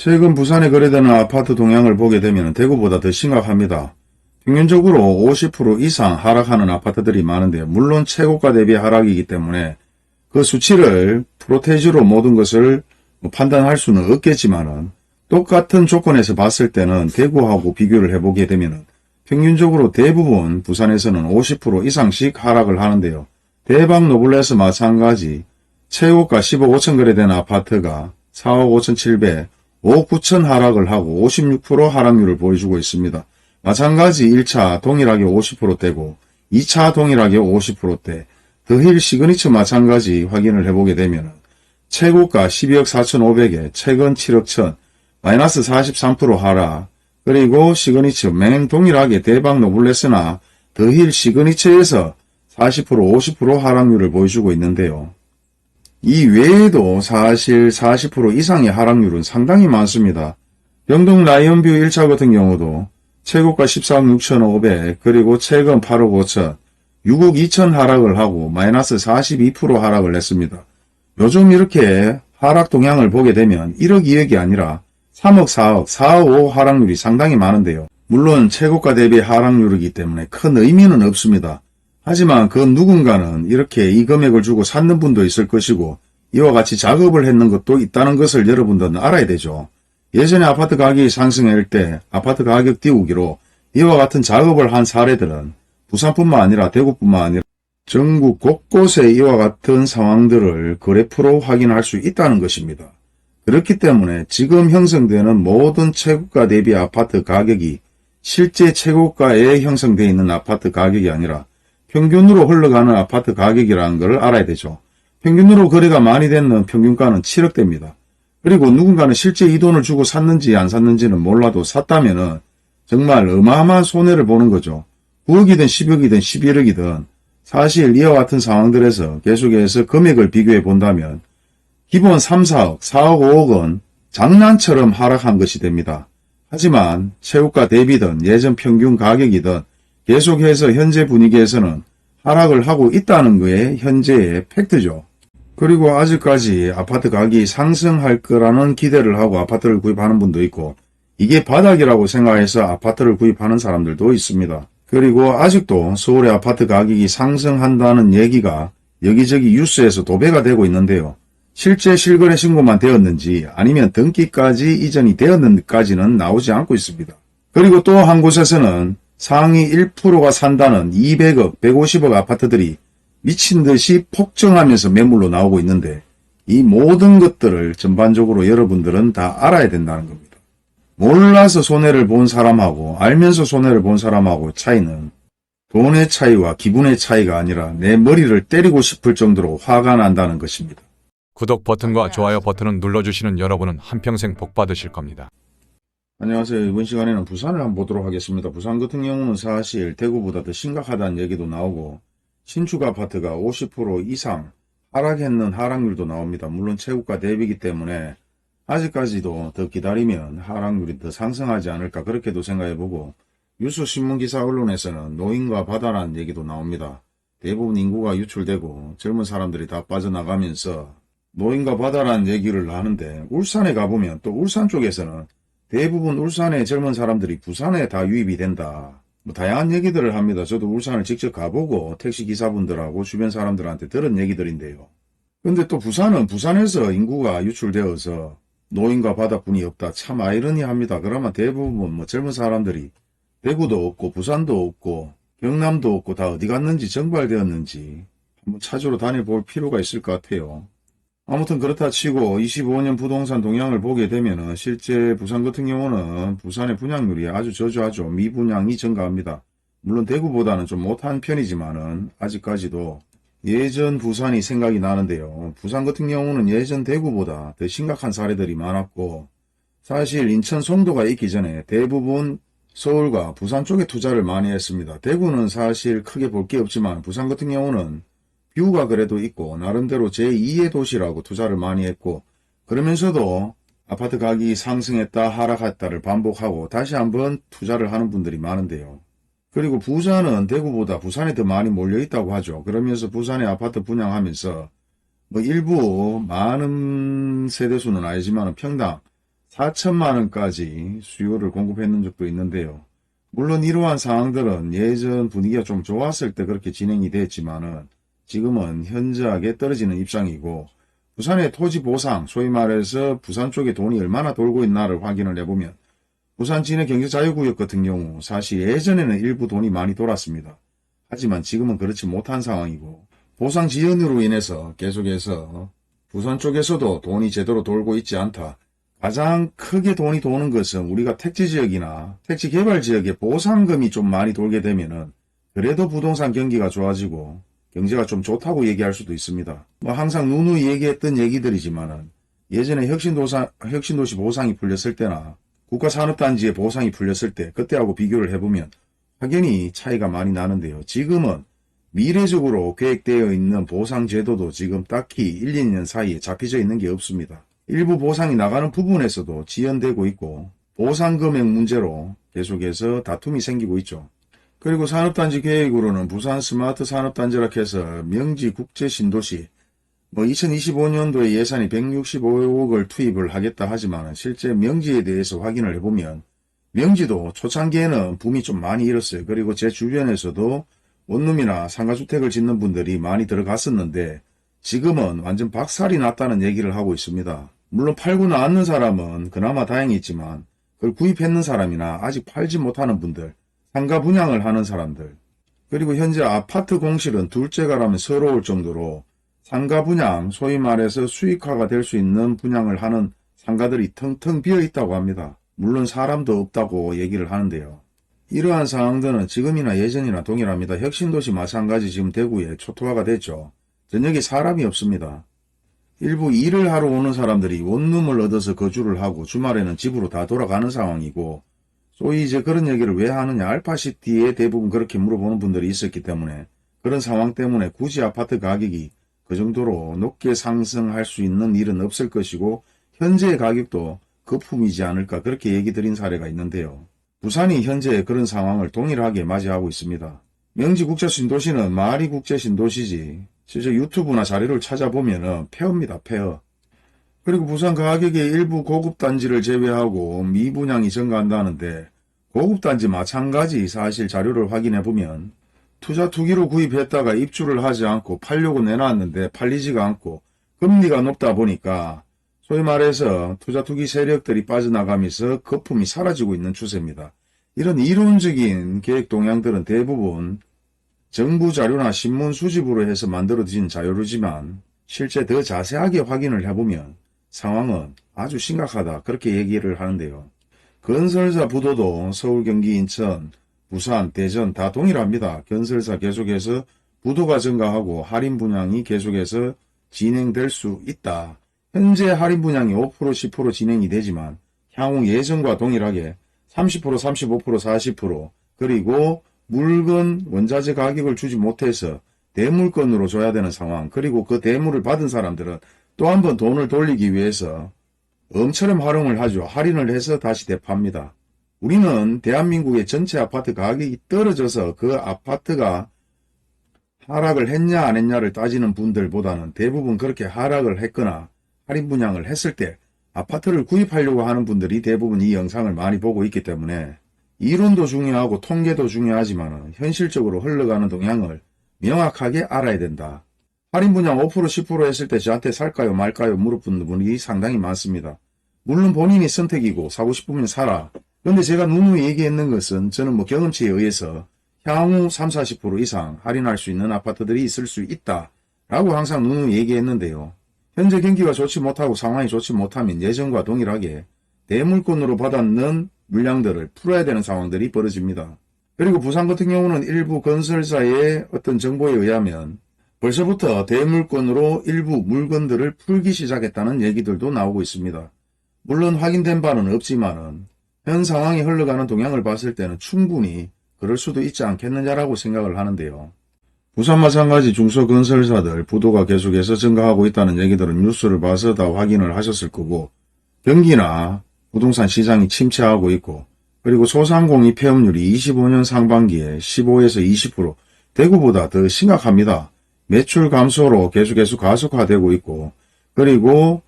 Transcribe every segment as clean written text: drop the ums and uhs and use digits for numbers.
최근 부산에 거래되는 아파트 동향을 보게 되면 대구보다 더 심각합니다. 평균적으로 50% 이상 하락하는 아파트들이 많은데요. 물론 최고가 대비 하락이기 때문에 그 수치를 프로테이지로 모든 것을 판단할 수는 없겠지만은 똑같은 조건에서 봤을 때는 대구하고 비교를 해보게 되면 평균적으로 대부분 부산에서는 50% 이상씩 하락을 하는데요. 대박 노블레스 마찬가지 최고가 10억 5천 거래되는 아파트가 4억 5천 7백, 5억 9천 하락을 하고 56% 하락률을 보여주고 있습니다. 마찬가지 1차 동일하게 50%대고 2차 동일하게 50%대, 더힐 시그니처 마찬가지 확인을 해보게 되면 최고가 12억 4천5백에 최근 7억 천, 마이너스 43% 하락, 그리고 시그니처 맹 동일하게 대박 노블레스나 더힐 시그니처에서 40% 50% 하락률을 보여주고 있는데요. 이 외에도 사실 40% 이상의 하락률은 상당히 많습니다. 영동 라이언뷰 1차 같은 경우도 최고가 14억 6천5백, 그리고 최근 8억 5천, 6억 2천 하락을 하고 마이너스 42% 하락을 했습니다. 요즘 이렇게 하락 동향을 보게 되면 1억 2억이 아니라 3억 4억, 4억 5억 하락률이 상당히 많은데요. 물론 최고가 대비 하락률이기 때문에 큰 의미는 없습니다. 하지만 그 누군가는 이렇게 이 금액을 주고 샀는 분도 있을 것이고 이와 같이 작업을 했는 것도 있다는 것을 여러분들은 알아야 되죠. 예전에 아파트 가격이 상승할 때 아파트 가격 띄우기로 이와 같은 작업을 한 사례들은 부산뿐만 아니라 대구뿐만 아니라 전국 곳곳에 이와 같은 상황들을 그래프로 확인할 수 있다는 것입니다. 그렇기 때문에 지금 형성되는 모든 최고가 대비 아파트 가격이 실제 최고가에 형성되어 있는 아파트 가격이 아니라 평균으로 흘러가는 아파트 가격이라는 것을 알아야 되죠. 평균으로 거래가 많이 되는 평균가는 7억대입니다. 그리고 누군가는 실제 이 돈을 주고 샀는지 안 샀는지는 몰라도 샀다면은 정말 어마어마한 손해를 보는 거죠. 9억이든 10억이든 11억이든 사실 이와 같은 상황들에서 계속해서 금액을 비교해 본다면 기본 3, 4억, 4억, 5억은 장난처럼 하락한 것이 됩니다. 하지만 최고가 대비든 예전 평균 가격이든 계속해서 현재 분위기에서는 하락을 하고 있다는 게 현재의 팩트죠. 그리고 아직까지 아파트 가격이 상승할 거라는 기대를 하고 아파트를 구입하는 분도 있고 이게 바닥이라고 생각해서 아파트를 구입하는 사람들도 있습니다. 그리고 아직도 서울의 아파트 가격이 상승한다는 얘기가 여기저기 뉴스에서 도배가 되고 있는데요. 실제 실거래 신고만 되었는지 아니면 등기까지 이전이 되었는지까지는 나오지 않고 있습니다. 그리고 또 한 곳에서는 상위 1%가 산다는 200억, 150억 아파트들이 미친듯이 폭증하면서 매물로 나오고 있는데 이 모든 것들을 전반적으로 여러분들은 다 알아야 된다는 겁니다. 몰라서 손해를 본 사람하고 알면서 손해를 본 사람하고 차이는 돈의 차이와 기분의 차이가 아니라 내 머리를 때리고 싶을 정도로 화가 난다는 것입니다. 구독 버튼과 좋아요 버튼을 눌러주시는 여러분은 한평생 복 받으실 겁니다. 안녕하세요. 이번 시간에는 부산을 한번 보도록 하겠습니다. 부산 같은 경우는 사실 대구보다 더 심각하다는 얘기도 나오고 신축 아파트가 50% 이상 하락했는 하락률도 나옵니다. 물론 최고가 대비이기 때문에 아직까지도 더 기다리면 하락률이 더 상승하지 않을까 그렇게도 생각해보고 뉴스 신문기사 언론에서는 노인과 바다라는 얘기도 나옵니다. 대부분 인구가 유출되고 젊은 사람들이 다 빠져나가면서 노인과 바다라는 얘기를 하는데 울산에 가보면 또 울산 쪽에서는 대부분 울산의 젊은 사람들이 부산에 다 유입이 된다. 다양한 얘기들을 합니다. 저도 울산을 직접 가보고 택시기사분들하고 주변 사람들한테 들은 얘기들인데요. 근데 또 부산은 부산에서 인구가 유출되어서 노인과 바다뿐이 없다. 참 아이러니합니다. 그러면 대부분 젊은 사람들이 대구도 없고 부산도 없고 경남도 없고 다 어디 갔는지 정발되었는지 한번 찾으러 다녀볼 필요가 있을 것 같아요. 아무튼 그렇다 치고 25년 부동산 동향을 보게 되면 실제 부산 같은 경우는 부산의 분양률이 아주 저조하죠. 미분양이 증가합니다. 물론 대구보다는 좀 못한 편이지만은 아직까지도 예전 부산이 생각이 나는데요. 부산 같은 경우는 예전 대구보다 더 심각한 사례들이 많았고 사실 인천 송도가 있기 전에 대부분 서울과 부산 쪽에 투자를 많이 했습니다. 대구는 사실 크게 볼 게 없지만 부산 같은 경우는 뷰가 그래도 있고 나름대로 제2의 도시라고 투자를 많이 했고 그러면서도 아파트 가격이 상승했다 하락했다를 반복하고 다시 한번 투자를 하는 분들이 많은데요. 그리고 부산은 대구보다 부산에 더 많이 몰려있다고 하죠. 그러면서 부산에 아파트 분양하면서 일부 많은 세대수는 아니지만 평당 4천만 원까지 수요를 공급했는 적도 있는데요. 물론 이러한 상황들은 예전 분위기가 좀 좋았을 때 그렇게 진행이 됐지만은 지금은 현저하게 떨어지는 입장이고, 부산의 토지 보상, 소위 말해서 부산 쪽에 돈이 얼마나 돌고 있나를 확인을 해보면 부산 진해 경제자유구역 같은 경우 사실 예전에는 일부 돈이 많이 돌았습니다. 하지만 지금은 그렇지 못한 상황이고, 보상 지연으로 인해서 계속해서 부산 쪽에서도 돈이 제대로 돌고 있지 않다. 가장 크게 돈이 도는 것은 우리가 택지지역이나 택지개발지역에 보상금이 좀 많이 돌게 되면은 그래도 부동산 경기가 좋아지고 경제가 좀 좋다고 얘기할 수도 있습니다. 뭐 항상 누누이 얘기했던 얘기들이지만은 예전에 혁신도시 보상이 풀렸을 때나 국가산업단지의 보상이 풀렸을 때 그때하고 비교를 해보면 확연히 차이가 많이 나는데요. 지금은 미래적으로 계획되어 있는 보상제도도 지금 딱히 1, 2년 사이에 잡혀져 있는 게 없습니다. 일부 보상이 나가는 부분에서도 지연되고 있고 보상금액 문제로 계속해서 다툼이 생기고 있죠. 그리고 산업단지 계획으로는 부산 스마트 산업단지라 해서 명지 국제신도시 2025년도에 예산이 165억을 투입을 하겠다 하지만 실제 명지에 대해서 확인을 해보면 명지도 초창기에는 붐이 좀 많이 일었어요. 그리고 제 주변에서도 원룸이나 상가주택을 짓는 분들이 많이 들어갔었는데 지금은 완전 박살이 났다는 얘기를 하고 있습니다. 물론 팔고 나왔는 사람은 그나마 다행히 있지만 그걸 구입했는 사람이나 아직 팔지 못하는 분들, 상가 분양을 하는 사람들, 그리고 현재 아파트 공실은 둘째가라면 서러울 정도로 상가 분양, 소위 말해서 수익화가 될 수 있는 분양을 하는 상가들이 텅텅 비어 있다고 합니다. 물론 사람도 없다고 얘기를 하는데요. 이러한 상황들은 지금이나 예전이나 동일합니다. 혁신도시 마찬가지 지금 대구에 초토화가 됐죠. 저녁에 사람이 없습니다. 일부 일을 하러 오는 사람들이 원룸을 얻어서 거주를 하고 주말에는 집으로 다 돌아가는 상황이고, 소위 이제 그런 얘기를 왜 하느냐, 알파시티에 대부분 그렇게 물어보는 분들이 있었기 때문에 그런 상황 때문에 굳이 아파트 가격이 그 정도로 높게 상승할 수 있는 일은 없을 것이고 현재의 가격도 거품이지 않을까 그렇게 얘기 드린 사례가 있는데요. 부산이 현재 그런 상황을 동일하게 맞이하고 있습니다. 명지국제신도시는 말이 국제신도시지 실제 유튜브나 자료를 찾아보면 폐허입니다. 폐허. 그리고 부산 가격의 일부 고급단지를 제외하고 미분양이 증가한다는데 고급단지 마찬가지 사실 자료를 확인해보면 투자 투기로 구입했다가 입주를 하지 않고 팔려고 내놨는데 팔리지가 않고 금리가 높다 보니까 소위 말해서 투자 투기 세력들이 빠져나가면서 거품이 사라지고 있는 추세입니다. 이런 이론적인 계획 동향들은 대부분 정부 자료나 신문 수집으로 해서 만들어진 자료지만 실제 더 자세하게 확인을 해보면 상황은 아주 심각하다 그렇게 얘기를 하는데요. 건설사 부도도 서울, 경기, 인천, 부산, 대전 다 동일합니다. 건설사 계속해서 부도가 증가하고 할인 분양이 계속해서 진행될 수 있다. 현재 할인 분양이 5%, 10% 진행이 되지만 향후 예전과 동일하게 30%, 35%, 40% 그리고 물건, 원자재 가격을 주지 못해서 대물건으로 줘야 되는 상황, 그리고 그 대물을 받은 사람들은 또 한 번 돈을 돌리기 위해서 엄처럼 활용을 하죠. 할인을 해서 다시 되팝니다. 우리는 대한민국의 전체 아파트 가격이 떨어져서 그 아파트가 하락을 했냐 안 했냐를 따지는 분들보다는 대부분 그렇게 하락을 했거나 할인 분양을 했을 때 아파트를 구입하려고 하는 분들이 대부분 이 영상을 많이 보고 있기 때문에 이론도 중요하고 통계도 중요하지만 현실적으로 흘러가는 동향을 명확하게 알아야 된다. 할인 분양 5%, 10% 했을 때 저한테 살까요 말까요 물어보는 분이 상당히 많습니다. 물론 본인이 선택이고 사고 싶으면 사라. 그런데 제가 누누이 얘기했는 것은 저는 경험치에 의해서 향후 30, 40% 이상 할인할 수 있는 아파트들이 있을 수 있다 라고 항상 누누이 얘기했는데요. 현재 경기가 좋지 못하고 상황이 좋지 못하면 예전과 동일하게 대물건으로 받았는 물량들을 풀어야 되는 상황들이 벌어집니다. 그리고 부산 같은 경우는 일부 건설사의 어떤 정보에 의하면 벌써부터 대물건으로 일부 물건들을 풀기 시작했다는 얘기들도 나오고 있습니다. 물론 확인된 바는 없지만은 현 상황이 흘러가는 동향을 봤을 때는 충분히 그럴 수도 있지 않겠느냐라고 생각을 하는데요. 부산 마찬가지 중소건설사들 부도가 계속해서 증가하고 있다는 얘기들은 뉴스를 봐서 다 확인을 하셨을 거고, 경기나 부동산 시장이 침체하고 있고, 그리고 소상공인 폐업률이 25년 상반기에 15에서 20%, 대구보다 더 심각합니다. 매출 감소로 계속해서 가속화되고 있고, 그리고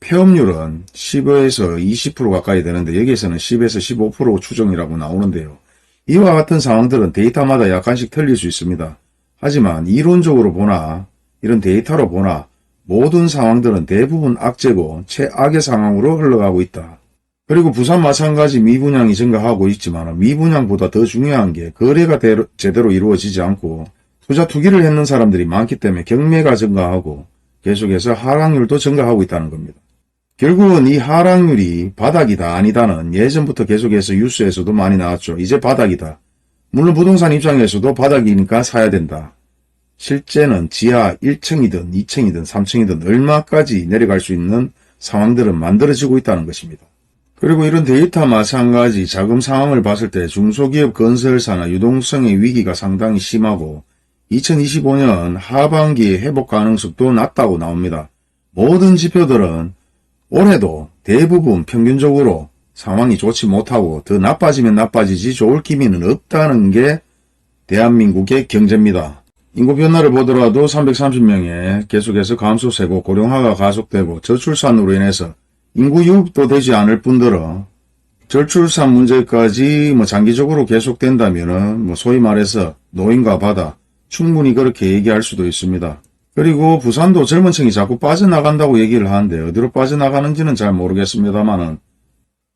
폐업률은 10에서 20% 가까이 되는데 여기에서는 10에서 15% 추정이라고 나오는데요. 이와 같은 상황들은 데이터마다 약간씩 틀릴 수 있습니다. 하지만 이론적으로 보나 이런 데이터로 보나 모든 상황들은 대부분 악재고 최악의 상황으로 흘러가고 있다. 그리고 부산 마찬가지 미분양이 증가하고 있지만 미분양보다 더 중요한 게 거래가 제대로 이루어지지 않고 투자 투기를 했는 사람들이 많기 때문에 경매가 증가하고 계속해서 하락률도 증가하고 있다는 겁니다. 결국은 이 하락률이 바닥이다 아니다는 예전부터 계속해서 뉴스에서도 많이 나왔죠. 이제 바닥이다. 물론 부동산 입장에서도 바닥이니까 사야 된다. 실제는 지하 1층이든 2층이든 3층이든 얼마까지 내려갈 수 있는 상황들은 만들어지고 있다는 것입니다. 그리고 이런 데이터 마찬가지 자금 상황을 봤을 때 중소기업 건설사나 유동성의 위기가 상당히 심하고 2025년 하반기에 회복 가능성도 낮다고 나옵니다. 모든 지표들은 올해도 대부분 평균적으로 상황이 좋지 못하고 더 나빠지면 나빠지지 좋을 기미는 없다는 게 대한민국의 경제입니다. 인구 변화를 보더라도 330명에 계속해서 감소세고 고령화가 가속되고 저출산으로 인해서 인구 유입도 되지 않을 뿐더러 저출산 문제까지 장기적으로 계속된다면은 소위 말해서 노인과 바다 충분히 그렇게 얘기할 수도 있습니다. 그리고 부산도 젊은 층이 자꾸 빠져나간다고 얘기를 하는데 어디로 빠져나가는지는 잘 모르겠습니다만은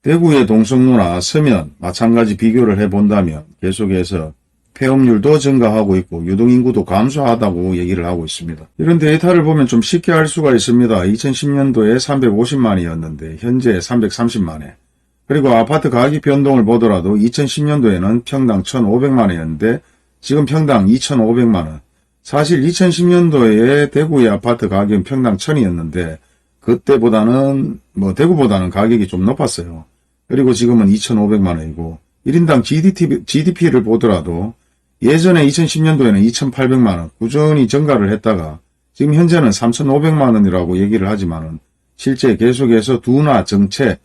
대구의 동성로나 서면 마찬가지 비교를 해본다면 계속해서 폐업률도 증가하고 있고 유동인구도 감소하다고 얘기를 하고 있습니다. 이런 데이터를 보면 좀 쉽게 알 수가 있습니다. 2010년도에 350만이었는데 현재 330만에 그리고 아파트 가격 변동을 보더라도 2010년도에는 평당 1,500만원이었는데 지금 평당 2,500만원. 사실 2010년도에 대구의 아파트 가격은 평당 1,000이었는데 그때보다는 대구보다는 가격이 좀 높았어요. 그리고 지금은 2,500만원이고 1인당 GDP를 보더라도 예전에 2010년도에는 2,800만원 꾸준히 증가를 했다가 지금 현재는 3,500만원이라고 얘기를 하지만은 실제 계속해서 둔화 정체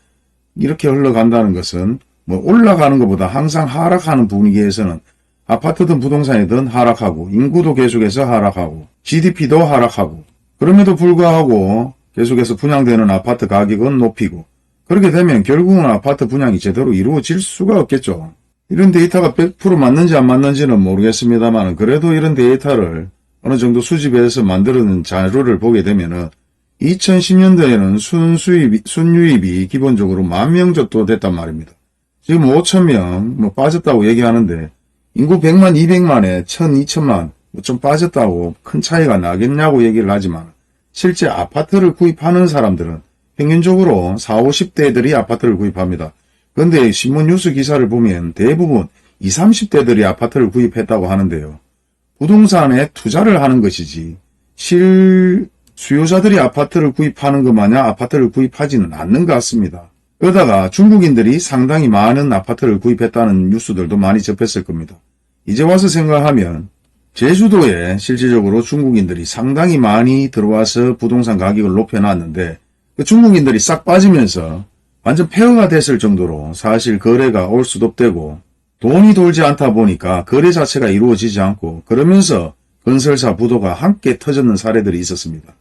이렇게 흘러간다는 것은 올라가는 것보다 항상 하락하는 분위기에서는 아파트든 부동산이든 하락하고 인구도 계속해서 하락하고 GDP도 하락하고 그럼에도 불구하고 계속해서 분양되는 아파트 가격은 높이고 그렇게 되면 결국은 아파트 분양이 제대로 이루어질 수가 없겠죠. 이런 데이터가 100% 맞는지 안 맞는지는 모르겠습니다만 그래도 이런 데이터를 어느 정도 수집해서 만들어낸 자료를 보게 되면은 2010년도에는 순유입이 기본적으로 10,000명 정도 됐단 말입니다. 지금 5,000명 빠졌다고 얘기하는데 인구 100만, 200만에 1,000, 2,000만 좀 빠졌다고 큰 차이가 나겠냐고 얘기를 하지만 실제 아파트를 구입하는 사람들은 평균적으로 40, 50대들이 아파트를 구입합니다. 그런데 신문 뉴스 기사를 보면 대부분 20, 30대들이 아파트를 구입했다고 하는데요. 부동산에 투자를 하는 것이지 수요자들이 아파트를 구입하는 것 마냥 아파트를 구입하지는 않는 것 같습니다. 그러다가 중국인들이 상당히 많은 아파트를 구입했다는 뉴스들도 많이 접했을 겁니다. 이제 와서 생각하면 제주도에 실질적으로 중국인들이 상당히 많이 들어와서 부동산 가격을 높여놨는데 그 중국인들이 싹 빠지면서 완전 폐허가 됐을 정도로 사실 거래가 올 수도 없고 돈이 돌지 않다 보니까 거래 자체가 이루어지지 않고 그러면서 건설사 부도가 함께 터졌는 사례들이 있었습니다.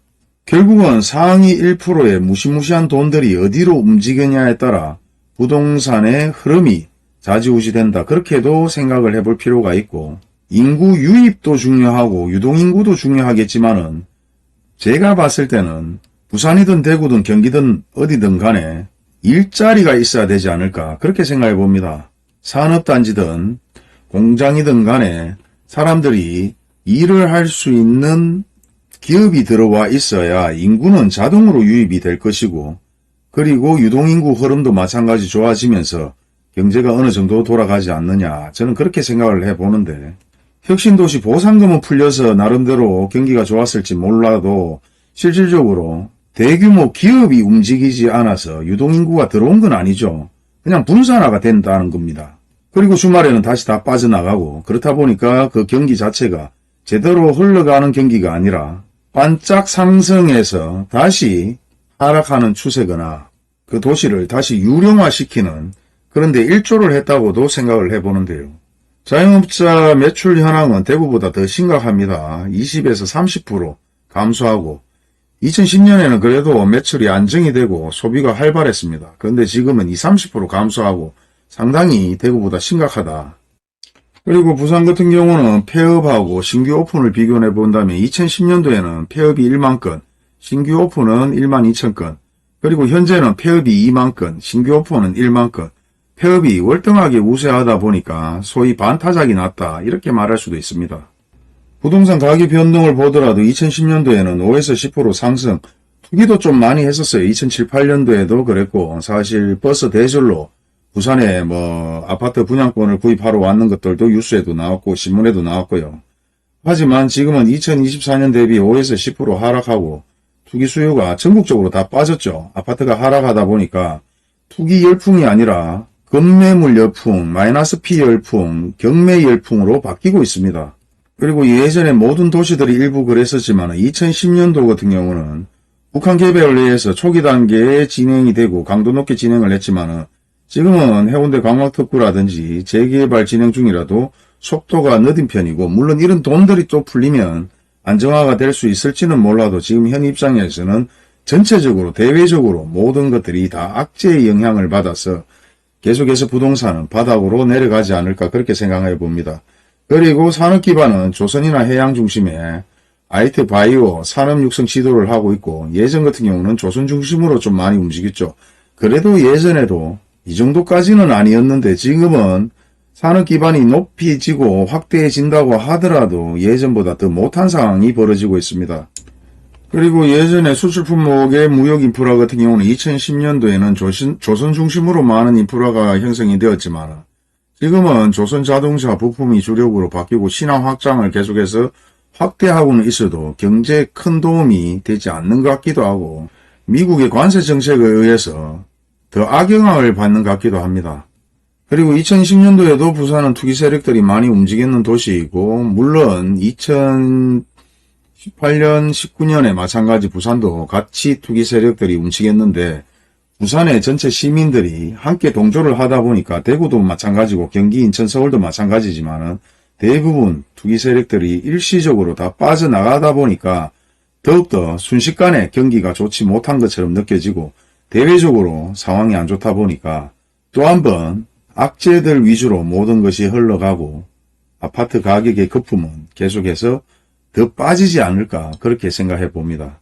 결국은 상위 1%의 무시무시한 돈들이 어디로 움직이냐에 따라 부동산의 흐름이 좌지우지된다. 그렇게도 생각을 해볼 필요가 있고 인구 유입도 중요하고 유동인구도 중요하겠지만은 제가 봤을 때는 부산이든 대구든 경기든 어디든 간에 일자리가 있어야 되지 않을까 그렇게 생각해 봅니다. 산업단지든 공장이든 간에 사람들이 일을 할 수 있는 기업이 들어와 있어야 인구는 자동으로 유입이 될 것이고 그리고 유동인구 흐름도 마찬가지 좋아지면서 경제가 어느 정도 돌아가지 않느냐 저는 그렇게 생각을 해보는데 혁신도시 보상금은 풀려서 나름대로 경기가 좋았을지 몰라도 실질적으로 대규모 기업이 움직이지 않아서 유동인구가 들어온 건 아니죠. 그냥 분산화가 된다는 겁니다. 그리고 주말에는 다시 다 빠져나가고 그렇다 보니까 그 경기 자체가 제대로 흘러가는 경기가 아니라 반짝 상승해서 다시 하락하는 추세거나 그 도시를 다시 유령화시키는 그런데 일조를 했다고도 생각을 해보는데요. 자영업자 매출 현황은 대구보다 더 심각합니다. 20에서 30% 감소하고 2010년에는 그래도 매출이 안정이 되고 소비가 활발했습니다. 그런데 지금은 20, 30% 감소하고 상당히 대구보다 심각하다. 그리고 부산 같은 경우는 폐업하고 신규 오픈을 비교해 본다면 2010년도에는 폐업이 1만 건, 신규 오픈은 1만 2천 건, 그리고 현재는 폐업이 2만 건, 신규 오픈은 1만 건, 폐업이 월등하게 우세하다 보니까 소위 반타작이 났다 이렇게 말할 수도 있습니다. 부동산 가격 변동을 보더라도 2010년도에는 5에서 10% 상승, 투기도 좀 많이 했었어요. 2007, 8년도에도 그랬고 사실 버스 대절로 부산에 아파트 분양권을 구입하러 왔는 것들도 뉴스에도 나왔고 신문에도 나왔고요. 하지만 지금은 2024년 대비 5에서 10% 하락하고 투기 수요가 전국적으로 다 빠졌죠. 아파트가 하락하다 보니까 투기 열풍이 아니라 급매물 열풍, 마이너스 피 열풍, 경매 열풍으로 바뀌고 있습니다. 그리고 예전에 모든 도시들이 일부 그랬었지만 2010년도 같은 경우는 북한 개발에 의해서 초기 단계에 진행이 되고 강도 높게 진행을 했지만 지금은 해운대 광학특구라든지 재개발 진행 중이라도 속도가 늦은 편이고 물론 이런 돈들이 또 풀리면 안정화가 될 수 있을지는 몰라도 지금 현 입장에서는 전체적으로 대외적으로 모든 것들이 다 악재의 영향을 받아서 계속해서 부동산은 바닥으로 내려가지 않을까 그렇게 생각해 봅니다. 그리고 산업 기반은 조선이나 해양 중심에 IT 바이오 산업 육성 시도를 하고 있고 예전 같은 경우는 조선 중심으로 좀 많이 움직였죠. 그래도 예전에도 이 정도까지는 아니었는데 지금은 산업 기반이 높이지고 확대해진다고 하더라도 예전보다 더 못한 상황이 벌어지고 있습니다. 그리고 예전에 수출 품목의 무역 인프라 같은 경우는 2010년도에는 조선 중심으로 많은 인프라가 형성이 되었지만 지금은 조선 자동차 부품이 주력으로 바뀌고 신화 확장을 계속해서 확대하고는 있어도 경제에 큰 도움이 되지 않는 것 같기도 하고 미국의 관세 정책에 의해서 더 악영향을 받는 것 같기도 합니다. 그리고 2010년도에도 부산은 투기 세력들이 많이 움직이는 도시이고 물론 2018년, 19년에 마찬가지 부산도 같이 투기 세력들이 움직였는데 부산의 전체 시민들이 함께 동조를 하다 보니까 대구도 마찬가지고 경기, 인천, 서울도 마찬가지지만 대부분 투기 세력들이 일시적으로 다 빠져나가다 보니까 더욱더 순식간에 경기가 좋지 못한 것처럼 느껴지고 대외적으로 상황이 안 좋다 보니까 또 한번 악재들 위주로 모든 것이 흘러가고 아파트 가격의 거품은 계속해서 더 빠지지 않을까 그렇게 생각해 봅니다.